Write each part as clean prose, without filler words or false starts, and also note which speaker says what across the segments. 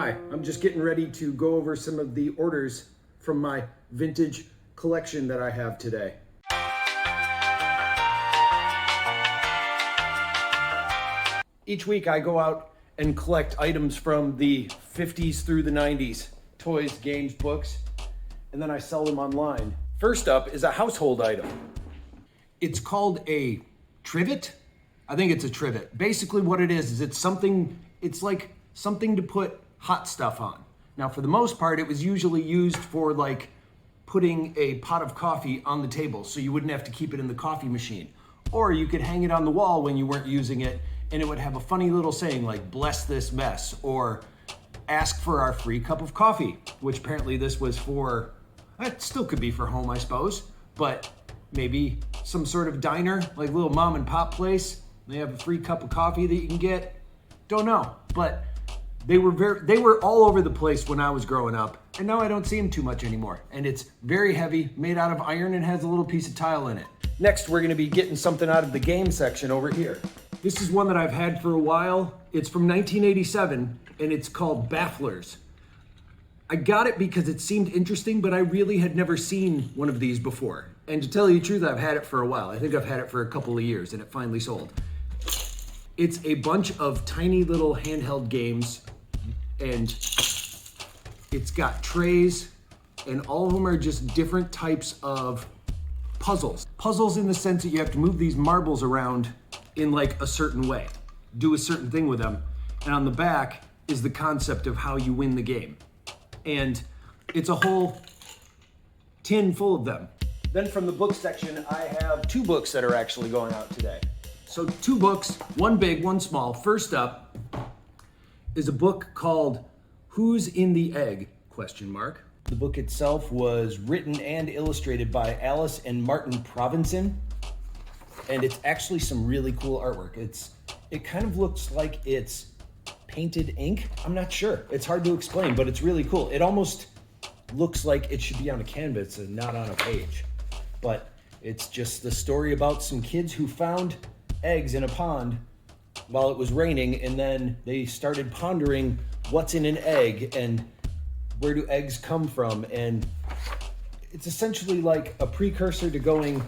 Speaker 1: Hi, I'm just getting ready to go over some of the orders from my vintage collection that I have today. Each week I go out and collect items from the 50s through the 90s, toys, games, books, and then I sell them online. First up is a household item. It's called a trivet. I think it's a trivet. Basically what it is it's like something to put hot stuff on. Now for the most part, it was usually used for like putting a pot of coffee on the table so you wouldn't have to keep it in the coffee machine. Or you could hang it on the wall when you weren't using it and it would have a funny little saying like, bless this mess, or ask for our free cup of coffee, which apparently this was for, it still could be for home, I suppose, but maybe some sort of diner, like a little mom and pop place. They have a free cup of coffee that you can get. Don't know, but they were all over the place when I was growing up, and now I don't see them too much anymore. And it's very heavy, made out of iron, and has a little piece of tile in it. Next, we're gonna be getting something out of the game section over here. This is one that I've had for a while. It's from 1987, and it's called Bafflers. I got it because it seemed interesting, but I really had never seen one of these before. And to tell you the truth, I've had it for a while. I think I've had it for a couple of years, and it finally sold. It's a bunch of tiny little handheld games, and it's got trays, and all of them are just different types of puzzles. Puzzles in the sense that you have to move these marbles around in like a certain way, do a certain thing with them. And on the back is the concept of how you win the game. And it's a whole tin full of them. Then from the book section, I have two books that are actually going out today. So two books, one big, one small. First up is a book called Who's in the Egg? ? The book itself was written and illustrated by Alice and Martin Provenson. And it's actually some really cool artwork. It kind of looks like it's painted ink. I'm not sure. It's hard to explain, but it's really cool. It almost looks like it should be on a canvas and not on a page. But it's just the story about some kids who found eggs in a pond while it was raining, and then they started pondering what's in an egg and where do eggs come from. And it's essentially like a precursor to going,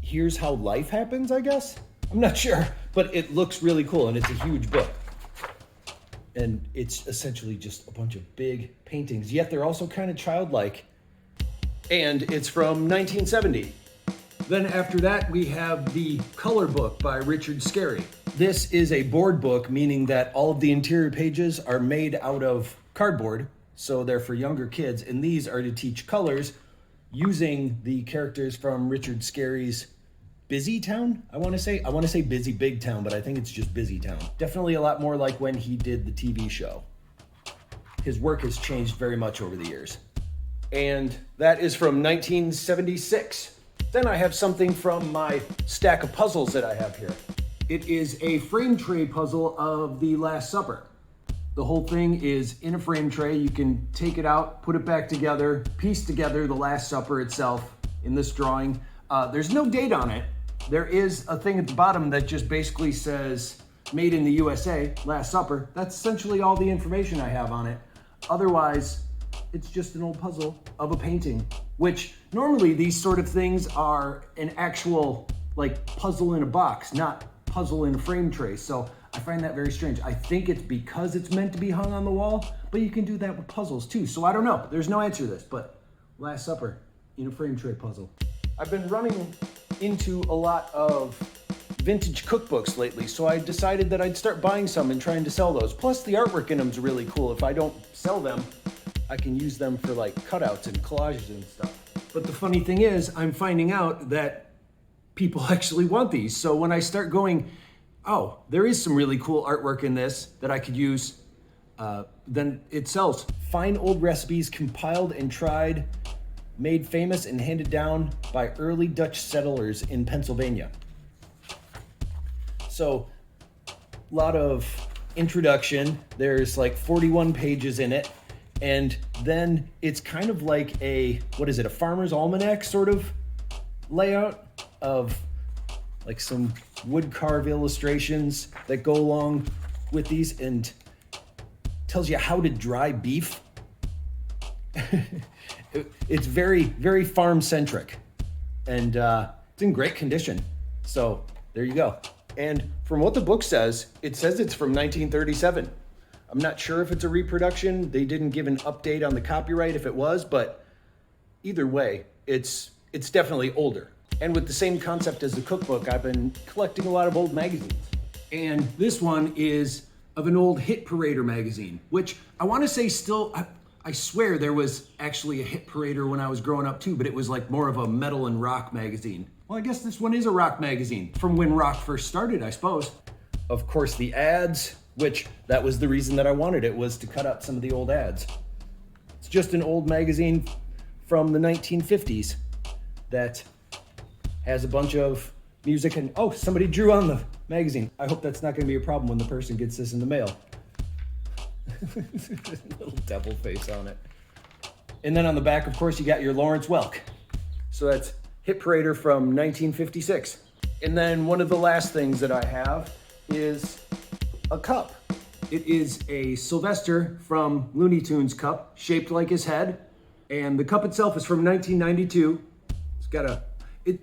Speaker 1: here's how life happens, I guess? I'm not sure, but it looks really cool, and it's a huge book. And it's essentially just a bunch of big paintings, yet they're also kind of childlike. And it's from 1970. Then after that, we have the color book by Richard Scarry. This is a board book, meaning that all of the interior pages are made out of cardboard, so they're for younger kids, and these are to teach colors using the characters from Richard Scarry's Busy Town, I want to say Busy Big Town, but I think it's just Busy Town. Definitely a lot more like when he did the TV show. His work has changed very much over the years. And that is from 1976. Then I have something from my stack of puzzles that I have here. It is a frame tray puzzle of The Last Supper. The whole thing is in a frame tray. You can take it out, put it back together, piece together The Last Supper itself in this drawing. There's no date on it. There is a thing at the bottom that just basically says, made in the USA, Last Supper. That's essentially all the information I have on it. Otherwise, it's just an old puzzle of a painting, which normally these sort of things are an actual like puzzle in a box, not puzzle in a frame tray. So I find that very strange. I think it's because it's meant to be hung on the wall, but you can do that with puzzles too. So I don't know. There's no answer to this, but Last Supper in a frame tray puzzle. I've been running into a lot of vintage cookbooks lately, so I decided that I'd start buying some and trying to sell those. Plus the artwork in them is really cool. If I don't sell them, I can use them for like cutouts and collages and stuff. But the funny thing is, I'm finding out that people actually want these. So when I start going, oh, there is some really cool artwork in this that I could use, then it sells. Find old recipes compiled and tried, made famous and handed down by early Dutch settlers in Pennsylvania. So, a lot of introduction. There's like 41 pages in it. And then it's kind of like a farmer's almanac sort of layout of like some wood carved illustrations that go along with these, and tells you how to dry beef. It's very, very farm centric, and it's in great condition. So there you go. And from what the book says, it says it's from 1937. I'm not sure if it's a reproduction. They didn't give an update on the copyright if it was, but either way, it's definitely older. And with the same concept as the cookbook, I've been collecting a lot of old magazines. And this one is of an old Hit Parader magazine, which I want to say still, I swear there was actually a Hit Parader when I was growing up too, but it was like more of a metal and rock magazine. Well, I guess this one is a rock magazine from when rock first started, I suppose. Of course, the ads, which that was the reason that I wanted it, was to cut out some of the old ads. It's just an old magazine from the 1950s that has a bunch of music and, oh, somebody drew on the magazine. I hope that's not going to be a problem when the person gets this in the mail. Little devil face on it. And then on the back, of course, you got your Lawrence Welk. So that's Hit Parader from 1956. And then one of the last things that I have is a cup. It is a Sylvester from Looney Tunes cup, shaped like his head. And the cup itself is from 1992. It's got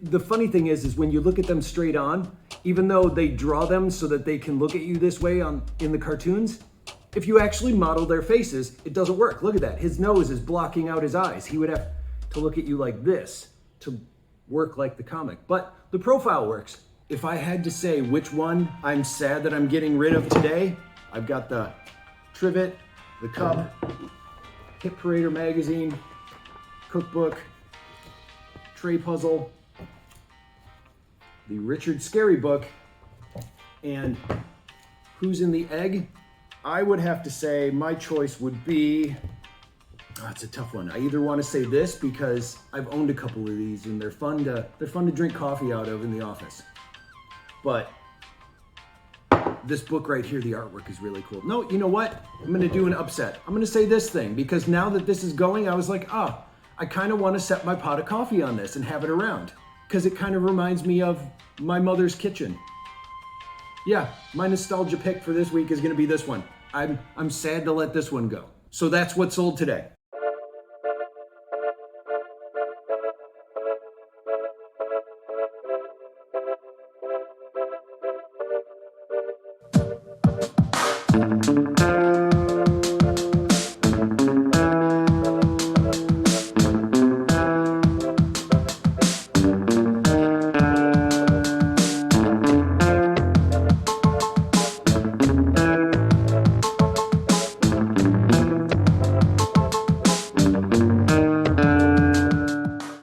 Speaker 1: the funny thing is when you look at them straight on, even though they draw them so that they can look at you this way in the cartoons, if you actually model their faces, it doesn't work. Look at that. His nose is blocking out his eyes. He would have to look at you like this to work like the comic. But the profile works. If I had to say which one I'm sad that I'm getting rid of today, I've got the trivet, the cup, Hit Parader magazine, cookbook, tray puzzle, the Richard Scarry book, and Who's in the Egg? I would have to say my choice would be, it's a tough one. I either want to say this because I've owned a couple of these and they're fun to drink coffee out of in the office. But this book right here, the artwork is really cool. No, you know what? I'm going to do an upset. I'm going to say this thing because now that this is going, I was like, I kind of want to set my pot of coffee on this and have it around because it kind of reminds me of my mother's kitchen. Yeah, my nostalgia pick for this week is going to be this one. I'm sad to let this one go. So that's what sold today.